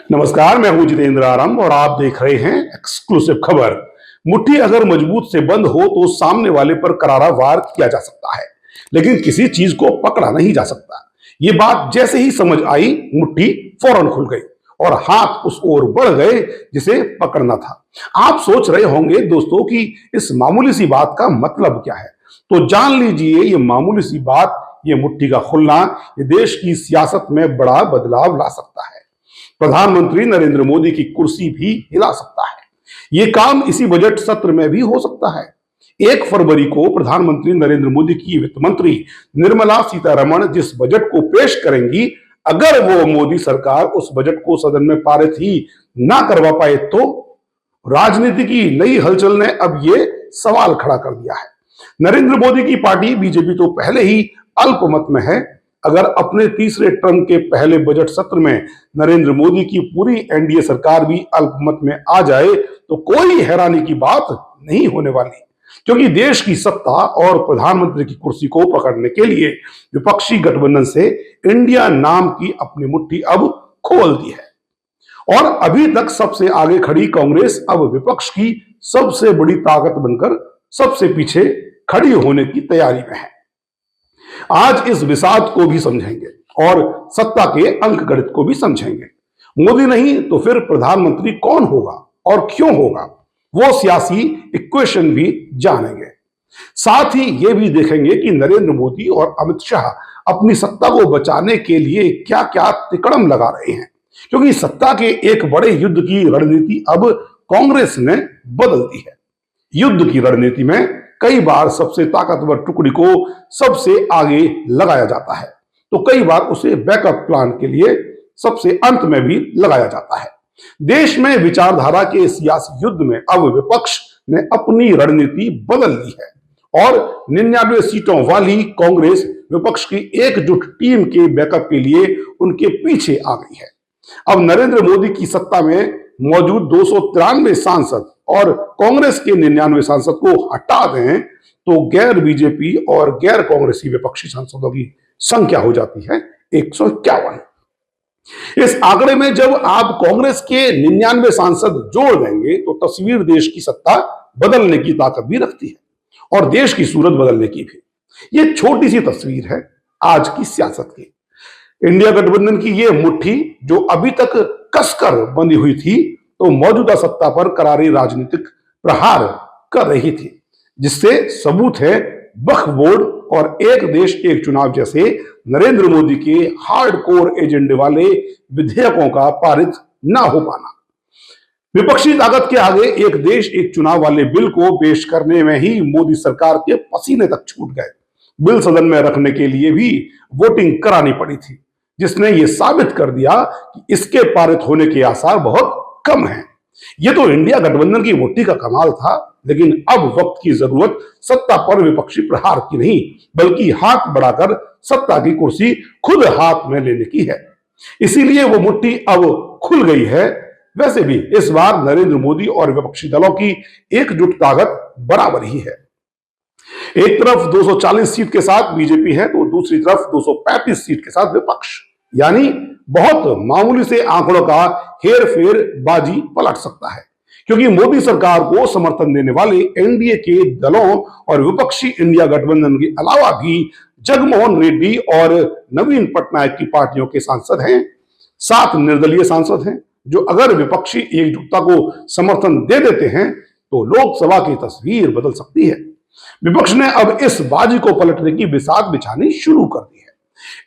नमस्कार, मैं हूं जितेंद्र आरंभ और आप देख रहे हैं एक्सक्लूसिव खबर। मुट्ठी अगर मजबूत से बंद हो तो सामने वाले पर करारा वार किया जा सकता है, लेकिन किसी चीज को पकड़ा नहीं जा सकता। ये बात जैसे ही समझ आई, मुट्ठी फौरन खुल गई और हाथ उस ओर बढ़ गए जिसे पकड़ना था। आप सोच रहे होंगे दोस्तों कि इस मामूली सी बात का मतलब क्या है, तो जान लीजिए ये मामूली सी बात, ये मुट्ठी का खुलना, ये देश की सियासत में बड़ा बदलाव ला सकता है। प्रधानमंत्री नरेंद्र मोदी की कुर्सी भी हिला सकता है। यह काम इसी बजट सत्र में भी हो सकता है। 1 फरवरी को प्रधानमंत्री नरेंद्र मोदी की वित्त मंत्री निर्मला सीतारमण जिस बजट को पेश करेंगी, अगर वो मोदी सरकार उस बजट को सदन में पारित ही ना करवा पाए तो राजनीति की नई हलचल ने अब ये सवाल खड़ा कर दिया है। नरेंद्र मोदी की पार्टी बीजेपी तो पहले ही अल्पमत में है। अगर अपने तीसरे टर्म के पहले बजट सत्र में नरेंद्र मोदी की पूरी एनडीए सरकार भी अल्पमत में आ जाए तो कोई हैरानी की बात नहीं होने वाली, क्योंकि देश की सत्ता और प्रधानमंत्री की कुर्सी को पकड़ने के लिए विपक्षी गठबंधन से इंडिया नाम की अपनी मुट्ठी अब खोल दी है। और अभी तक सबसे आगे खड़ी कांग्रेस अब विपक्ष की सबसे बड़ी ताकत बनकर सबसे पीछे खड़ी होने की तैयारी में है। आज इस विषाद को भी समझेंगे और सत्ता के अंक गणित को भी समझेंगे। मोदी नहीं तो फिर प्रधानमंत्री कौन होगा और क्यों होगा, वो सियासी इक्वेशन भी जानेंगे। साथ ही ये भी देखेंगे कि नरेंद्र मोदी और अमित शाह अपनी सत्ता को बचाने के लिए क्या क्या तिकड़म लगा रहे हैं, क्योंकि सत्ता के एक बड़े युद्ध की रणनीति अब कांग्रेस ने बदल दी है। युद्ध की रणनीति में कई बार सबसे ताकतवर टुकड़ी को सबसे आगे लगाया जाता है, तो कई बार उसे बैकअप प्लान के लिए सबसे अंत में भी लगाया जाता है। देश में विचारधारा के सियासी युद्ध में अब विपक्ष ने अपनी रणनीति बदल ली है और 99 सीटों वाली कांग्रेस विपक्ष की एकजुट टीम के बैकअप के लिए उनके पीछे आ गई है। अब नरेंद्र मोदी की सत्ता में मौजूद 293 सांसद और कांग्रेस के 99 सांसद को हटा दें तो गैर बीजेपी और गैर कांग्रेसी विपक्षी सांसदों की संख्या हो जाती है 151। इस आंकड़े में जब आप कांग्रेस के 99 सांसद जोड़ देंगे तो तस्वीर देश की सत्ता बदलने की ताकत भी रखती है और देश की सूरत बदलने की भी। यह छोटी सी तस्वीर है आज की सियासत की। इंडिया गठबंधन की यह मुट्ठी जो अभी तक कसकर बंधी हुई थी, तो मौजूदा सत्ता पर करारी राजनीतिक प्रहार कर रही थी, जिससे सबूत है वक्फ बोर्ड और एक देश एक चुनाव जैसे नरेंद्र मोदी के हार्डकोर एजेंडे वाले विधेयकों का पारित ना हो पाना। विपक्षी ताकत के आगे एक देश एक चुनाव वाले बिल को पेश करने में ही मोदी सरकार के पसीने तक छूट गए। बिल सदन में रखने के लिए भी वोटिंग करानी पड़ी थी, जिसने ये साबित कर दिया कि इसके पारित होने के आसार बहुत कम है। यह तो इंडिया गठबंधन की मुट्ठी का कमाल था, लेकिन अब वक्त की जरूरत सत्ता पर विपक्षी प्रहार की नहीं, बल्कि हाथ बढ़ाकर सत्ता की कुर्सी खुद हाथ में लेने की है। इसीलिए वो मुट्ठी अब खुल गई है। वैसे भी इस बार नरेंद्र मोदी और विपक्षी दलों की एकजुट ताकत बराबर ही है। एक तरफ 240 सीट के साथ बीजेपी है तो दूसरी तरफ 235 सीट के साथ विपक्ष, यानी बहुत मामूली से आंकड़ों का हेर फेर बाजी पलट सकता है, क्योंकि मोदी सरकार को समर्थन देने वाले एनडीए के दलों और विपक्षी इंडिया गठबंधन के अलावा भी जगनमोहन रेड्डी और नवीन पटनायक की पार्टियों के सांसद हैं। 7 निर्दलीय सांसद हैं जो अगर विपक्षी एकजुटता को समर्थन दे देते हैं तो लोकसभा की तस्वीर बदल सकती है। विपक्ष ने अब इस बाजी को पलटने की बिसात बिछानी शुरू कर दी है।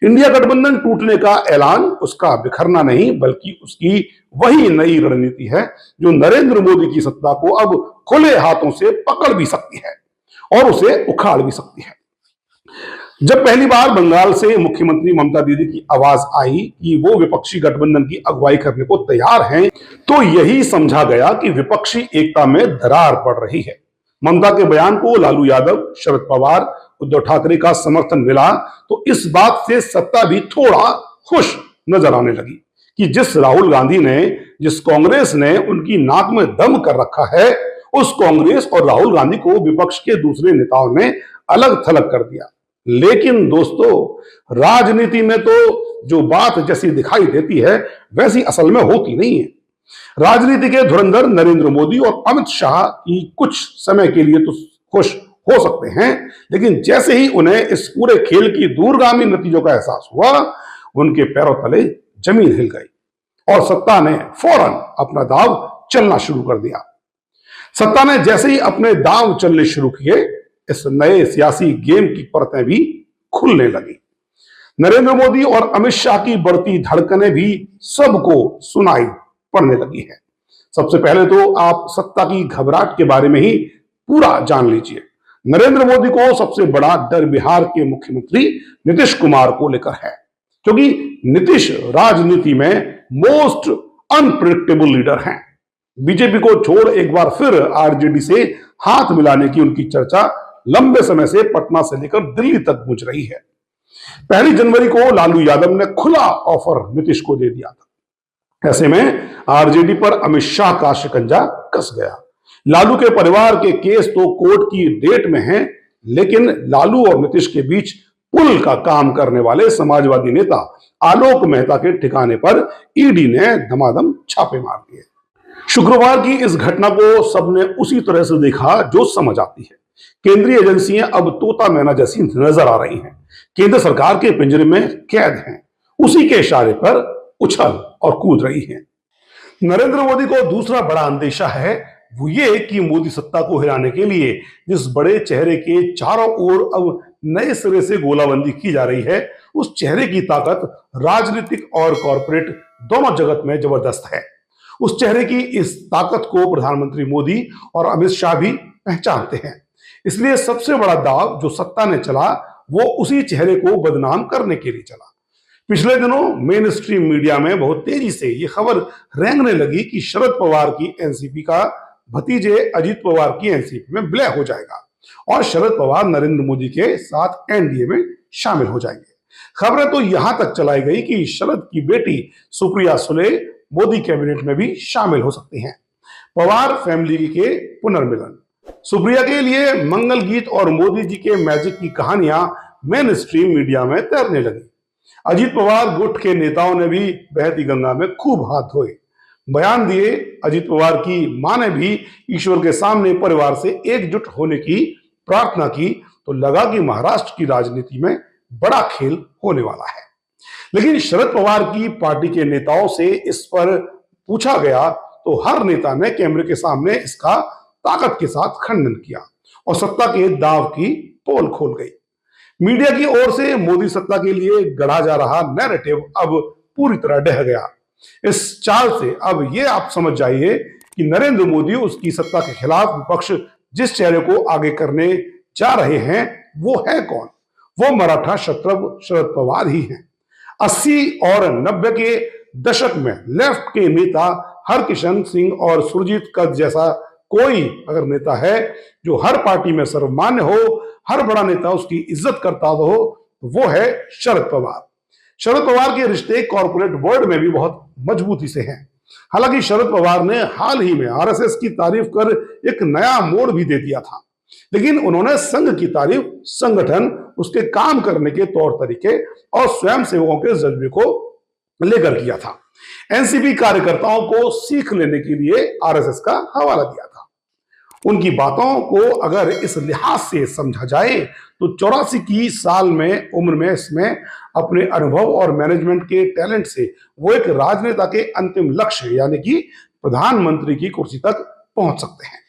इंडिया गठबंधन टूटने का ऐलान उसका बिखरना नहीं, बल्कि उसकी वही नई रणनीति है जो नरेंद्र मोदी की सत्ता को अब खुले हाथों से पकड़ भी सकती है और उसे उखाड़ भी सकती है। जब पहली बार बंगाल से मुख्यमंत्री ममता दीदी की आवाज आई कि वो विपक्षी गठबंधन की अगुवाई करने को तैयार हैं, तो यही समझा गया कि विपक्षी एकता में दरार पड़ रही है। ममता के बयान को लालू यादव, शरद पवार, उद्धव ठाकरे का समर्थन मिला तो इस बात से सत्ता भी थोड़ा खुश नजर आने लगी कि जिस राहुल गांधी ने, जिस कांग्रेस ने उनकी नाक में दम कर रखा है, उस कांग्रेस और राहुल गांधी को विपक्ष के दूसरे नेताओं ने अलग थलग कर दिया। लेकिन दोस्तों, राजनीति में तो जो बात जैसी दिखाई देती है वैसी असल में होती नहीं है। राजनीति के धुरंधर नरेंद्र मोदी और अमित शाह की कुछ समय के लिए तो खुश हो सकते हैं, लेकिन जैसे ही उन्हें इस पूरे खेल की दूरगामी नतीजों का एहसास हुआ, उनके पैरों तले जमीन हिल गई और सत्ता ने फौरन अपना दांव चलना शुरू कर दिया। सत्ता ने जैसे ही अपने दांव चलने शुरू किए, इस नए सियासी गेम की परतें भी खुलने लगी। नरेंद्र मोदी और अमित शाह की बढ़ती धड़कनें भी सबको सुनाई पड़ने लगी है। सबसे पहले तो आप सत्ता की घबराहट के बारे में ही पूरा जान लीजिए। नरेंद्र मोदी को सबसे बड़ा डर बिहार के मुख्यमंत्री नीतीश कुमार को लेकर है, क्योंकि नीतीश राजनीति में मोस्ट अनप्रिडिक्टेबल लीडर हैं। बीजेपी को छोड़ एक बार फिर आरजेडी से हाथ मिलाने की उनकी चर्चा लंबे समय से पटना से लेकर दिल्ली तक गूंज रही है। 1 जनवरी को लालू यादव ने खुला ऑफर नीतीश को दे दिया था। ऐसे में आरजेडी पर अमित शाह का शिकंजा कस गया। लालू के परिवार के केस तो कोर्ट की डेट में हैं, लेकिन लालू और नीतीश के बीच पुल का काम करने वाले समाजवादी नेता आलोक मेहता के ठिकाने पर ईडी ने धमाधम छापे मार दिए। शुक्रवार की इस घटना को सबने उसी तरह से देखा जो समझ आती है। केंद्रीय एजेंसियां अब तोता मैना जैसी नजर आ रही हैं, केंद्र सरकार के पिंजरे में कैद हैं, उसी के इशारे पर उछल और कूद रही हैं। नरेंद्र मोदी को दूसरा बड़ा अंदेशा है, वो ये कि मोदी सत्ता को हिराने के लिए जिस बड़े चेहरे के चारों ओर अब नए सिरे से गोलाबंदी की जा रही है, उस चेहरे की ताकत राजनीतिक और कॉर्पोरेट दोनों जगत में जबरदस्त है। उस चेहरे की इस ताकत को प्रधानमंत्री मोदी और अमित शाह भी पहचानते हैं। इसलिए सबसे बड़ा दांव जो सत्ता ने चला, वो उसी चेहरे को बदनाम करने के लिए चला। पिछले दिनों मेन स्ट्रीम मीडिया में बहुत तेजी से ये खबर रेंगने लगी कि शरद पवार की एनसीपी का भतीजे अजीत पवार की एनसीपी में विलय हो जाएगा और शरद पवार नरेंद्र मोदी के साथ एनडीए में शामिल हो जाएंगे। खबरें तो यहां तक चलाई गई कि शरद की बेटी सुप्रिया सुले मोदी कैबिनेट में भी शामिल हो सकती हैं। पवार फैमिली के पुनर्मिलन, सुप्रिया के लिए मंगल गीत और मोदी जी के मैजिक की कहानियां मेन स्ट्रीम मीडिया में तैरने लगी। अजीत पवार गुट के नेताओं ने भी बहती गंगा में खूब हाथ धोए, बयान दिए। अजीत पवार की मां ने भी ईश्वर के सामने परिवार से एकजुट होने की प्रार्थना की, तो लगा कि महाराष्ट्र की राजनीति में बड़ा खेल होने वाला है। लेकिन शरद पवार की पार्टी के नेताओं से इस पर पूछा गया तो हर नेता ने कैमरे के सामने इसका ताकत के साथ खंडन किया और सत्ता के दांव की पोल खोल गई। मीडिया की ओर से मोदी सत्ता के लिए गढ़ा जा रहा नैरेटिव अब पूरी तरह ढह गया। इस चाल से अब ये आप समझ जाइए कि नरेंद्र मोदी उसकी सत्ता के खिलाफ विपक्ष जिस चेहरे को आगे करने जा रहे हैं वो है कौन? वो मराठा शत्रव शरद पवार ही हैं। 80 और 90 के दशक में लेफ्ट के नेता हरकिशन सिंह और सुरजीत कद जैसा कोई अगर नेता है जो हर पार्टी में सर्वमान्य हो, हर बड़ा नेता उसकी इज्जत करता हो, वो है शरद पवार। शरद पवार के रिश्ते कॉर्पोरेट वर्ल्ड में भी बहुत मजबूती से हैं। हालांकि शरद पवार ने हाल ही में आरएसएस की तारीफ कर एक नया मोड़ भी दे दिया था, लेकिन उन्होंने संघ की तारीफ संगठन, उसके काम करने के तौर तरीके और स्वयंसेवकों के जज्बे को लेकर किया था। एनसीपी कार्यकर्ताओं को सीख लेने के लिए आरएसएस का हवाला दिया था। उनकी बातों को अगर इस लिहाज से समझा जाए तो 84 की साल में उम्र में इसमें अपने अनुभव और मैनेजमेंट के टैलेंट से वो एक राजनेता के अंतिम लक्ष्य यानी कि प्रधानमंत्री की कुर्सी तक पहुंच सकते हैं।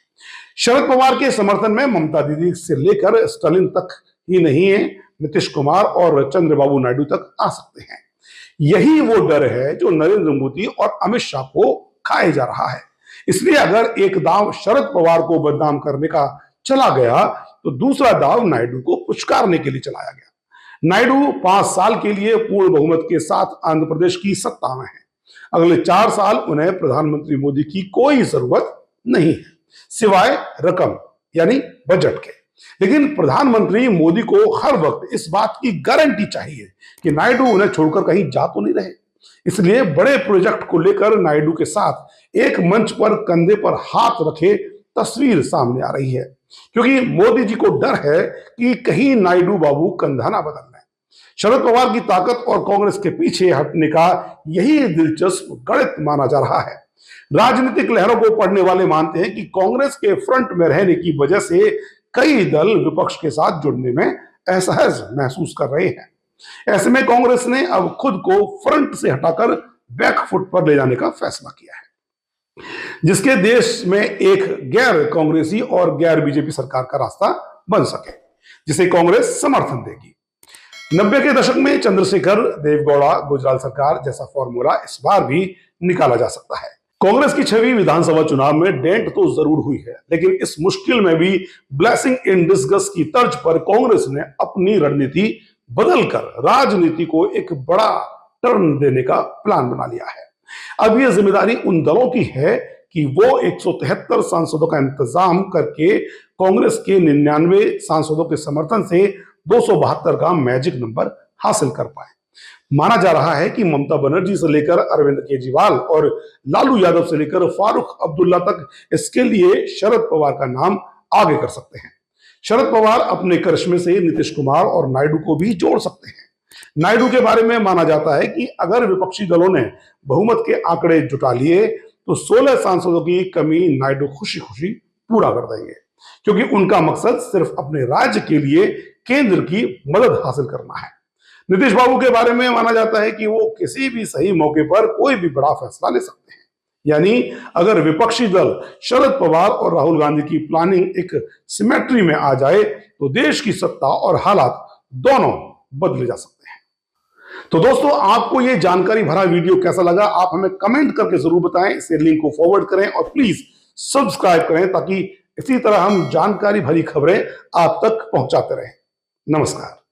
शरद पवार के समर्थन में ममता दीदी से लेकर स्टालिन तक ही नहीं है, नीतीश कुमार और चंद्रबाबू नायडू तक आ सकते हैं। यही वो डर है जो नरेंद्र मोदी और अमित शाह को खाया जा रहा है। इसलिए अगर एक दांव शरद पवार को बदनाम करने का चला गया तो दूसरा दांव नायडू को पुचकारने के लिए चलाया गया। नायडू 5 साल के लिए पूर्ण बहुमत के साथ आंध्र प्रदेश की सत्ता में है। अगले 4 साल उन्हें प्रधानमंत्री मोदी की कोई जरूरत नहीं है सिवाय रकम यानी बजट के। लेकिन प्रधानमंत्री मोदी को हर वक्त इस बात की गारंटी चाहिए कि नायडू उन्हें छोड़कर कहीं जा तो नहीं रहे। इसलिए बड़े प्रोजेक्ट को लेकर नायडू के साथ एक मंच पर कंधे पर हाथ रखे तस्वीर सामने आ रही है, क्योंकि मोदी जी को डर है कि कहीं नायडू बाबू कंधा ना बदल लें। शरद पवार की ताकत और कांग्रेस के पीछे हटने का यही दिलचस्प गणित माना जा रहा है। राजनीतिक लहरों को पढ़ने वाले मानते हैं कि कांग्रेस के फ्रंट में रहने की वजह से कई दल विपक्ष के साथ जुड़ने में असहज महसूस कर रहे हैं। ऐसे में कांग्रेस ने अब खुद को फ्रंट से हटाकर बैकफुट पर ले जाने का फैसला किया है, जिसके देश में एक गैर कांग्रेसी और गैर बीजेपी सरकार का रास्ता बन सके, जिसे कांग्रेस समर्थन देगी। 90 के दशक में चंद्रशेखर, देवगौड़ा, गुजराल सरकार जैसा फॉर्मूला इस बार भी निकाला जा सकता है। कांग्रेस की छवि विधानसभा चुनाव में डेंट तो जरूर हुई है, लेकिन इस मुश्किल में भी ब्लेसिंग इन डिस्गस की तर्ज पर कांग्रेस ने अपनी रणनीति बदलकर राजनीति को एक बड़ा टर्न देने का प्लान बना लिया है। अब यह जिम्मेदारी उन दलों की है कि वो 173 सांसदों का इंतजाम करके कांग्रेस के 99 सांसदों के समर्थन से 272 का मैजिक नंबर हासिल कर पाए। माना जा रहा है कि ममता बनर्जी से लेकर अरविंद केजरीवाल और लालू यादव से लेकर फारूक अब्दुल्ला तक इसके लिए शरद पवार का नाम आगे कर सकते हैं। शरद पवार अपने करिश्मे से नीतीश कुमार और नायडू को भी जोड़ सकते हैं। नायडू के बारे में माना जाता है कि अगर विपक्षी दलों ने बहुमत के आंकड़े जुटा लिए तो 16 सांसदों की कमी नायडू खुशी खुशी पूरा कर देंगे, क्योंकि उनका मकसद सिर्फ अपने राज्य के लिए केंद्र की मदद हासिल करना है। नीतीश बाबू के बारे में माना जाता है कि वो किसी भी सही मौके पर कोई भी बड़ा फैसला ले सकते हैं। यानी अगर विपक्षी दल शरद पवार और राहुल गांधी की प्लानिंग एक सिमेट्री में आ जाए तो देश की सत्ता और हालात दोनों बदले जा सकते हैं। तो दोस्तों, आपको ये जानकारी भरा वीडियो कैसा लगा, आप हमें कमेंट करके जरूर बताएं। इसे लिंक को फॉरवर्ड करें और प्लीज सब्सक्राइब करें ताकि इसी तरह हम जानकारी भरी खबरें आप तक पहुंचाते रहें। नमस्कार।